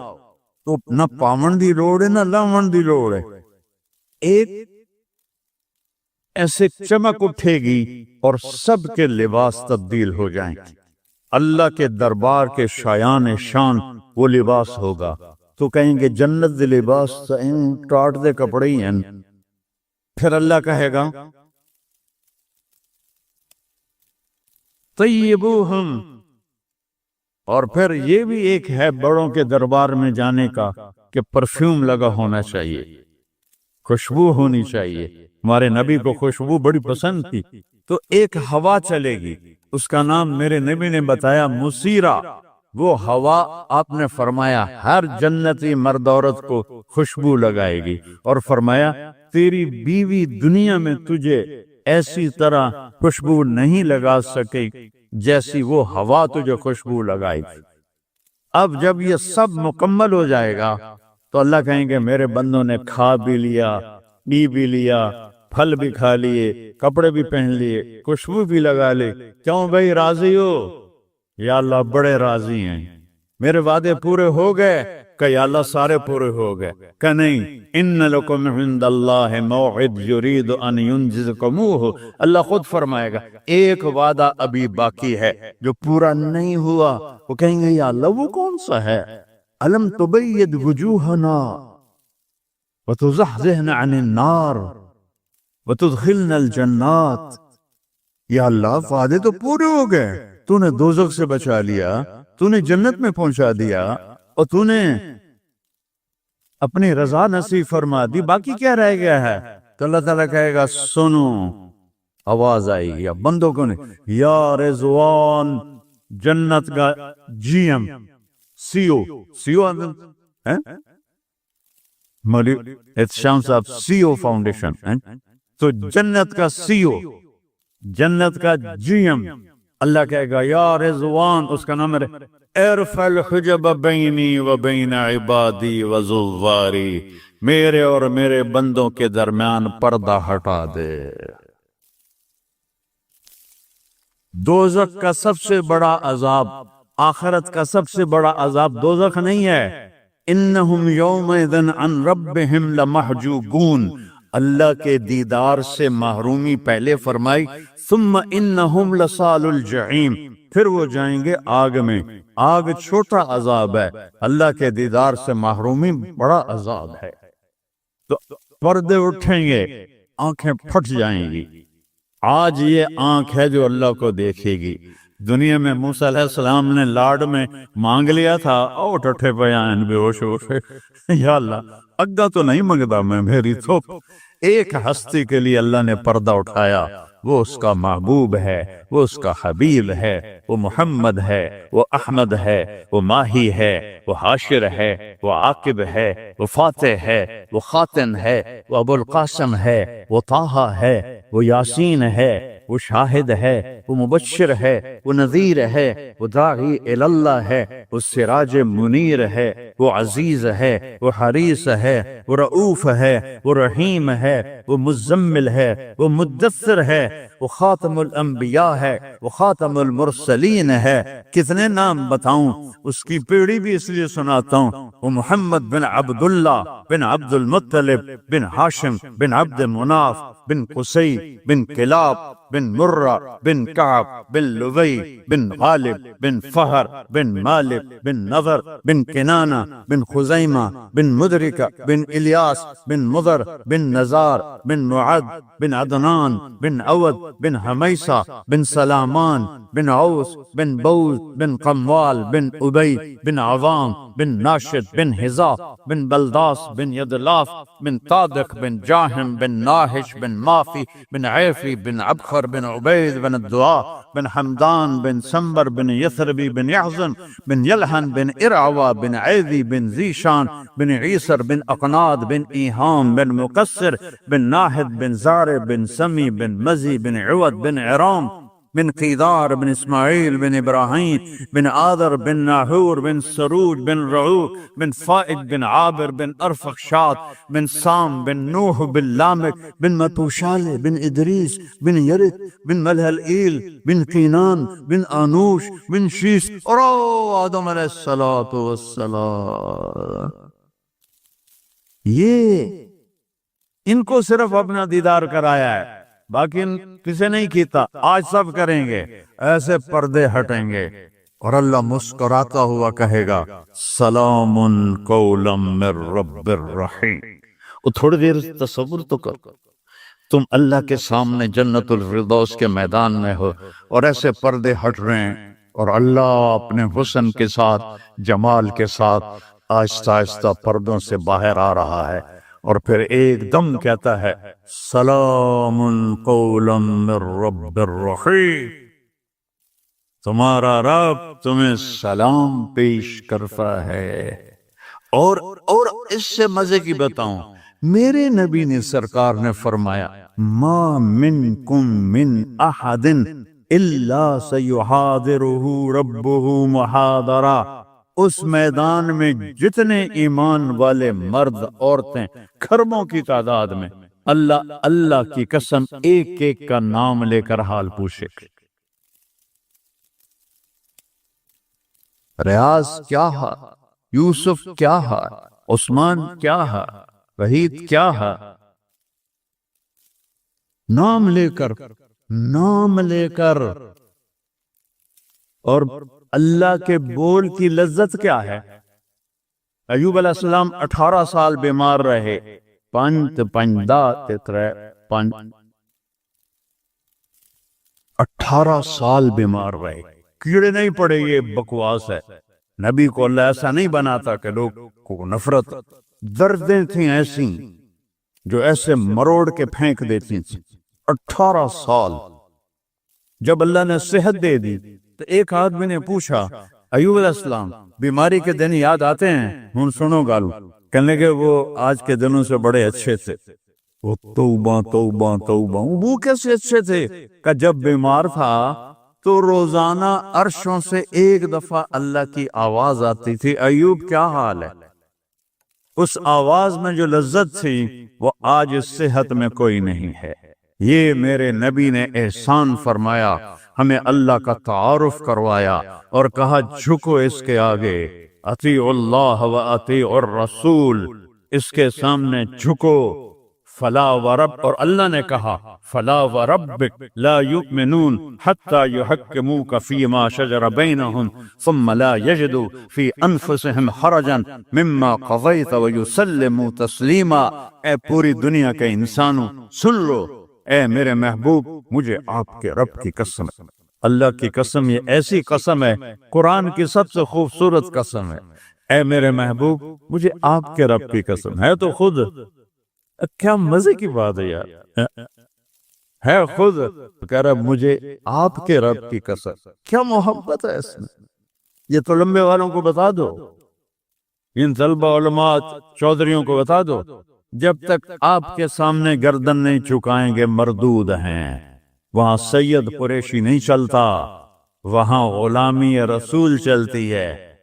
تو نہ پاون دی لوڑ ہے نہ لاون دی لوڑ ہے، ایک ایسے چمک اٹھے گی اور سب کے لباس تبدیل ہو جائیں گے۔ اللہ کے دربار کے شایان شان وہ لباس ہوگا، تو کہیں گے جنت دے لباس ٹاٹ دے کپڑے ہی ہیں۔ پھر اللہ کہے گا طیبوہم، اور پھر یہ بھی ایک ہے بڑوں کے دربار میں جانے کا کہ پرفیوم لگا ہونا چاہیے، خوشبو ہونی چاہیے۔ ہمارے نبی کو خوشبو بڑی پسند تھی، تو ایک ہوا چلے گی، اس کا نام میرے نبی نے بتایا مسیرہ۔ وہ ہوا آپ نے فرمایا ہر جنتی مرد عورت کو خوشبو لگائے گی، اور فرمایا تیری بیوی دنیا میں تجھے ایسی طرح خوشبو نہیں لگا سکے جیسی وہ ہوا تجھے خوشبو لگائے گی۔ اب جب یہ سب مکمل ہو جائے گا تو اللہ کہیں گے میرے بندوں نے کھا بھی لیا، پی بھی لیا، پھل بھی کھا لیے، کپڑے بھی پہن لیے، خوشبو بھی لگا لے، کیوں بھائی راضی ہو؟ یا اللہ بڑے راضی ہیں، میرے وعدے پورے ہو گئے کہ یا اللہ سارے پورے ہو گئے کہ نہیں؟ ان لکم عند اللہ موعد یرید ان ینجزکموہ، اللہ خود فرمائے گا ایک وعدہ ابھی باقی ہے جو پورا نہیں ہوا۔ وہ کہیں گے یا اللہ وہ کون سا ہے؟ الم تبید وجوہنا وتزحزحنا عن النار وتدخلنا الجنات، یا اللہ وعدے تو پورے ہو گئے، تو نے دوزخ سے بچا لیا، تو نے جنت میں پہنچا دیا، اور تو نے اپنی رضا نصیب فرما دی، باقی کیا رہ گیا ہے؟ تو اللہ تعالیٰ کہے گا سنو، آواز آئی گی بندوں کو نے، یا رضوان، جنت کا جی ایم سی او مولوی احتشام صاحب سی او فاؤنڈیشن، تو جنت کا سی او، جنت کا جی ایم، اللہ کہے گا یا رضوان، اس کا نام ہے ارفع الحجب بینی و بین عبادی و زواری، میرے اور میرے بندوں کے درمیان پردہ ہٹا دے۔ دوزخ کا سب سے بڑا عذاب، آخرت کا سب سے بڑا عذاب دوزخ نہیں ہے، انہم یومئذ عن ربہم لمحجوبون، اللہ کے دیدار سے محرومی پہلے فرمائی، ثم انہم لصال الجحیم، پھر وہ جائیں گے آگ میں۔ آگ چھوٹا عذاب ہے، اللہ کے دیدار سے محرومی بڑا عذاب ہے۔ تو پردے اٹھیں گے، آنکھیں پھٹ جائیں گی۔ آج یہ آنکھ ہے جو اللہ کو دیکھے گی۔ دنیا میں موسیٰ علیہ السلام نے لاڈ میں مانگ لیا تھا، او ٹھٹھے بیان بے ہوش ہوشے، یا اللہ اگا تو نہیں منگتا میں، میری تو ایک ہستی کے لیے اللہ نے پردہ اٹھایا، وہ اس کا محبوب ہے، وہ اس کا حبیب ہے، وہ محمد ہے، وہ احمد ہے، وہ ماہی ہے، وہ حاشر ہے، وہ عاقب ہے، وہ فاتح ہے، وہ خاتم ہے، وہ ابو القاسم ہے، وہ طٰہٰ ہے، وہ یاسین ہے، وہ شاہد ہے، وہ مبشر ہے، وہ نذیر ہے، وہ داعی اللہ ہے، وہ سراج منیر ہے، وہ عزیز ہے، وہ حریص ہے، وہ رؤوف ہے، وہ رحیم ہے، وہ مزمل ہے، وہ مدثر ہے، وہ خاتم الانبیاء ہے، وہ خاتم المرسلین ہے۔ کتنے نام بتاؤں، اس کی پیڑھی بھی اس لیے سناتا ہوں۔ وہ محمد بن عبداللہ بن عبد المطلب بن ہاشم بن عبد مناف بن قصی بن کلاب بن مرہ بن کعب بن لبی بن غالب بن فہر بن مالک بن نضر بن کنانہ بن خزیمہ بن مدرکہ بن الیاس بن مضر بن نزار بن معد بن عدنان بن عود بن حمیسہ بن سلامان بن عوس بن بوز بن قموال بن ابی بن عوام بن ناشد بن حزا بن بلداس بن یدلاف بن طادق بن جاہم بن ناہش بن مافی بن عیفی بن عبخر بن عبید بن الدعاء بن حمدان بن سنبر بن یثربی بن یحزن بن یلحن بن ارعوا بن عیدی بن زیشان بن عیسر بن اقناد بن ایہام بن مقصر بن ناحد بن زار بن سمی بن مزی بن عود بن عرام بن قیدار بن اسماعیل بن ابراہیم بن آدر بن ناحور بن سروج بن رعو بن فائد بن عابر بن ارفخشاد بن سام بن نوح بن لامک بن متوشالہ بن ادریس بن یرد بن ملہلئیل بن قینان بن آنوش بن شیس اور آدم علیہ السلام. یہ ان کو صرف اپنا دیدار کرایا ہے، باقی کسی نہیں کیتا. آج سب کریں گے، ایسے پردے ہٹیں گے اور اللہ مسکراتا ہوا کہے گا سلام قولا من رب الرحیم. وہ تھوڑی دیر تصور تو کر، تم اللہ کے سامنے جنت الفردوس کے میدان میں ہو اور ایسے پردے ہٹ رہے ہیں اور اللہ اپنے حسن کے ساتھ، جمال کے ساتھ آہستہ آہستہ پردوں سے باہر آ رہا ہے اور پھر ایک دم کہتا ہے سلام قولا من رب الرحیم. تمہارا رب تمہیں سلام پیش کرتا ہے. اور اس سے مزے کی بتاؤں، میرے نبی نے سرکار نے فرمایا ما منکم من احد الا سیحاضرہ ربہ محاضرہ. اس میدان میں جتنے ایمان والے مرد عورتیں کھربوں کی تعداد میں، اللہ کی قسم ایک ایک کا نام لے کر حال پوچھے. ریاض کیا ہے، یوسف کیا ہے، عثمان کیا ہے، وحید کیا ہے، نام لے کر. اور اللہ کے بول کی لذت کیا ہے. ایوب علیہ السلام 18 سال بیمار رہے. 18 سال بیمار رہے، کیڑے نہیں پڑے. یہ بکواس ہے. نبی کو اللہ ایسا نہیں بناتا کہ لوگ کو نفرت. دردیں تھیں ایسی جو ایسے مروڑ کے پھینک دیتی تھیں. 18 سال. جب اللہ نے صحت دے دی تو ایک آدمی نے پوچھا ایوب علیہ السلام بیماری کے دن یاد آتے ہیں؟ ہن سنو گالو. کہنے کہ وہ آج کے دنوں سے بڑے اچھے تھے. وہ توبہ توبہ توبہ. وہ کیسے اچھے تھے کہ جب بیمار تھا تو روزانہ عرشوں سے ایک دفعہ اللہ کی آواز آتی تھی ایوب کیا حال ہے. اس آواز میں جو لذت تھی وہ آج اس صحت میں کوئی نہیں ہے. یہ میرے نبی نے احسان فرمایا، ہمیں اللہ کا تعارف کروایا اور کہا جھکو اس کے آگے، اطیعوا اللہ و اطیعوا الرسول، اس کے سامنے جھکو. فلا ورب، اور اللہ نے کہا فلا وربک لا یؤمنون حتی یحکموک فیما شجر بینہم ثم لا یجدوا فی انفسہم حرجا مما قضیت ویسلموا تسلیما. اے پوری دنیا کے انسانوں سن لو، اے میرے محبوب مجھے آپ کے رب کی قسم، اللہ کی قسم، یہ ایسی قسم ہے قرآن کی سب سے خوبصورت قسم ہے. اے میرے محبوب مجھے آپ کے رب کی قسم. ہے تو خود، کیا مزے کی بات ہے یار، ہے خود کہہ رہا مجھے آپ کے رب کی قسم. کیا محبت ہے اس میں. یہ تو لمبے والوں کو بتا دو، ان طلبہ علماء چودھریوں کو بتا دو، جب تک آپ کے سامنے گردن نہیں چکائیں گے مردود ہیں. وہاں سید قریشی نہیں چلتا، وہاں غلامی رسول چلتی ہے.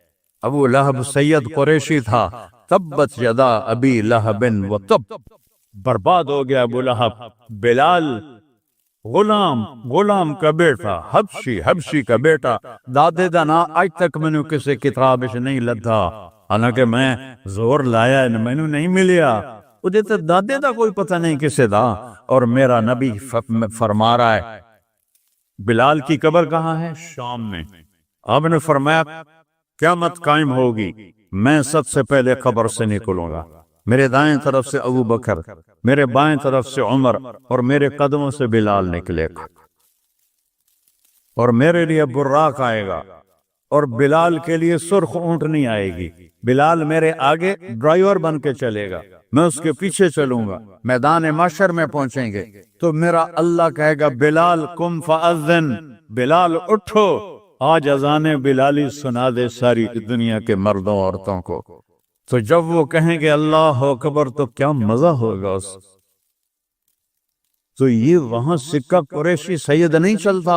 ابو لہب سید قریشی تھا. تبت یدا ابی لہب و تب، برباد ہو گیا ابو لہب. بلال غلام کا بیٹا، حبشی کا بیٹا، دادے دا نا آج تک میں نے کسی کتاب سے نہیں لدھا، حالانکہ میں زور لایا میں نے نہیں ملیا. مجھے تو دادے دا کوئی پتہ نہیں کسے دا. اور میرا نبی فرما رہا ہے بلال کی قبر کہاں ہے؟ شام میں. آپ نے فرمایا قیامت قائم ہوگی، میں سب سے پہلے قبر سے نکلوں گا. میرے دائیں طرف سے ابو بکر، میرے بائیں طرف سے عمر، اور میرے قدموں سے بلال نکلے گا. اور میرے لیے براق آئے گا، اور بلال کے لیے سرخ اونٹ نہیں آئے گی. بلال میرے آگے ڈرائیور بن کے چلے گا، میں اس کے پیچھے چلوں گا. میدان محشر میں پہنچیں گے تو میرا اللہ کہے گا بلال قم فاذن، بلال اٹھو، آج اذان بلالی سنا دے ساری دنیا کے مردوں عورتوں کو. تو جب وہ کہیں گے اللہ اکبر تو کیا مزہ ہوگا اس. تو یہ وہاں سکہ قریشی سید نہیں چلتا،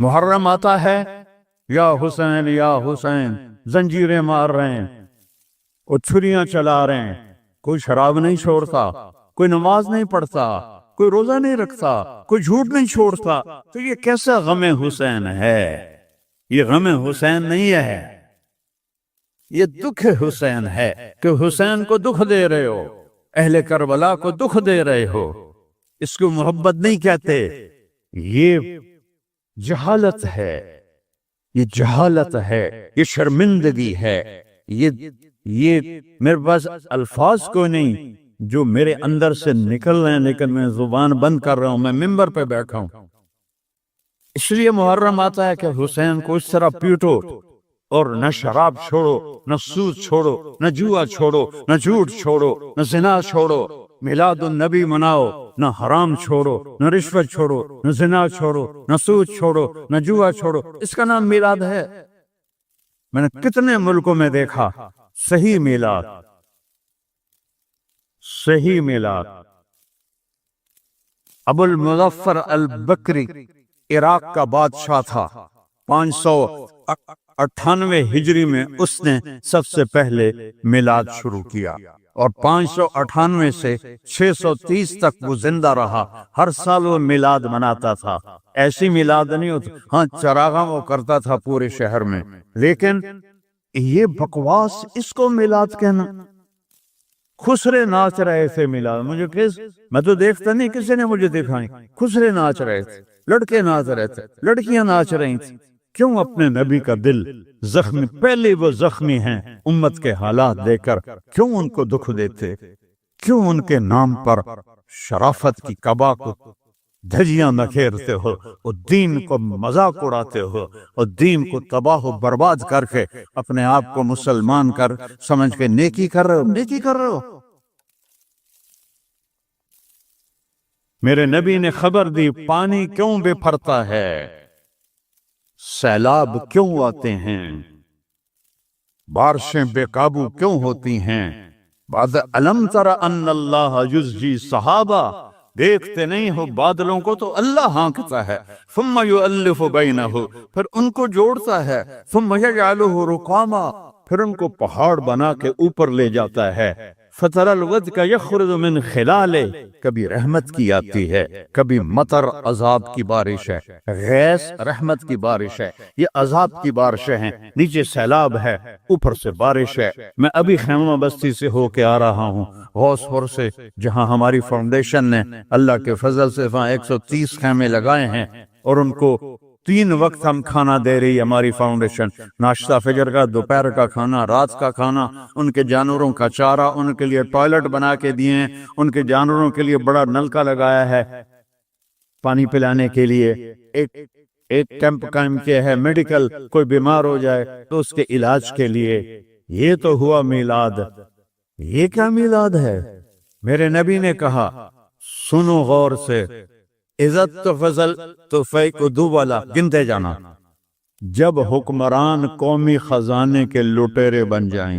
محرم آتا ہے یا حسین زنجیریں مار رہے ہیں اور چھریاں چلا رہے ہیں، کوئی شراب نہیں چھوڑتا، کوئی نماز نہیں پڑھتا، کوئی روزہ نہیں رکھتا، کوئی جھوٹ نہیں چھوڑتا، تو یہ کیسا غم حسین ہے؟ یہ غم حسین نہیں ہے، یہ دکھ حسین ہے کہ حسین کو دکھ دے رہے ہو، اہل کربلا کو دکھ دے رہے ہو۔ اس کو محبت نہیں کہتے، یہ جہالت ہے، یہ جہالت ہے، یہ شرمندگی ہے، یہ میرے پاس الفاظ کو نہیں جو میرے اندر سے نکل رہے ہیں، لیکن میں زبان بند کر رہا ہوں، میں ممبر پہ بیٹھا ہوں۔ اس لیے محرم آتا ہے کہ حسین کو اس طرح پیٹو، اور نہ شراب چھوڑو، نہ سود چھوڑو، نہ جوا چھوڑو، نہ جھوٹ چھوڑو، نہ زنا چھوڑو، میلاد النبی مناؤ، نہ حرام چھوڑو، نہ رشوت چھوڑو، نہ زنا چھوڑو، نہ سود چھوڑو، نہ جوا چھوڑو۔ اس کا نام میلاد ہے۔ میں نے کتنے ملکوں میں دیکھا صحیح میلاد، صحیح میلاد۔ ابو المظفر البکری عراق کا بادشاہ تھا، 598 ہجری میں اس نے سب سے پہلے میلاد شروع کیا، اور 598 سے 630 تک وہ زندہ رہا۔ ہر سال وہ میلاد مناتا تھا، ایسی میلاد نہیں ہوتا، ہاں چراغاں وہ کرتا تھا پورے شہر میں، لیکن یہ بکواس، اس کو میلاد کہنا۔ خسرے ناچ رہے تھے میلاد، مجھے میں تو دیکھتا نہیں، کسی نے مجھے دکھائی، خسرے ناچ رہے تھے، لڑکے ناچ رہے تھے، لڑکیاں ناچ رہی تھیں۔ کیوں اپنے نبی کا دل زخمی، پہلے وہ زخمی ہیں امت کے حالات دے کر، کیوں ان کو دکھ دیتے؟ کیوں ان کے نام پر شرافت کی قبا کو دھجیاں بکھیرتے ہو، اور دین کو مذاق اڑاتے ہو، اور دین کو تباہ و برباد کر کے اپنے آپ کو مسلمان کر سمجھ کے نیکی کر رہے ہو، نیکی کر رہے ہو۔ میرے نبی نے خبر دی، پانی کیوں بے پھرتا ہے، سیلاب کیوں آتے ہیں، بارشیں بے قابو کیوں ہوتی ہیں۔ بعد علم تر ان اللہ یزجی صحابہ، دیکھتے نہیں ہو بادلوں کو تو اللہ ہانکتا ہے، ثم یؤلف بینہ، پھر ان کو جوڑتا ہے، ثم یجعلہ رقاما، پھر ان کو پہاڑ بنا کے اوپر لے جاتا ہے۔ فَتَرَ الْوَدْقَ يَخْرُجُ مِنْ خِلَالِهِ، کبھی رحمت کی آتی ہے، کبھی مطر عذاب کی بارش ہے، غیث رحمت کی بارش ہے، یہ عذاب کی بارشیں ہیں، نیچے سیلاب ہے، اوپر سے بارش ہے۔ میں ابھی خیمہ بستی سے ہو کے آ رہا ہوں، غوث پور سے، جہاں ہماری فاؤنڈیشن نے اللہ کے فضل سے وہاں 130 خیمے لگائے ہیں، اور ان کو 3 وقت ہم کھانا دے رہی ہے ہماری فاؤنڈیشن، ناشتہ فجر کا، دوپہر کا کھانا، رات کا کھانا، ان کے جانوروں کا چارہ، ان کے لیے ٹوائلٹ بنا کے دیے ہیں، ان کے جانوروں کے لیے بڑا نلکا لگایا ہے پانی پلانے کے لیے، ایک کیمپ قائم کیا ہے میڈیکل، کوئی بیمار ہو جائے تو اس کے علاج کے لیے۔ یہ تو ہوا میلاد۔ یہ کیا میلاد ہے؟ میرے نبی نے کہا، سنو غور سے، عزت تو فضل تو فیق دوبالا، گنتے جانا، جب حکمران قومی خزانے کے لٹیرے بن جائیں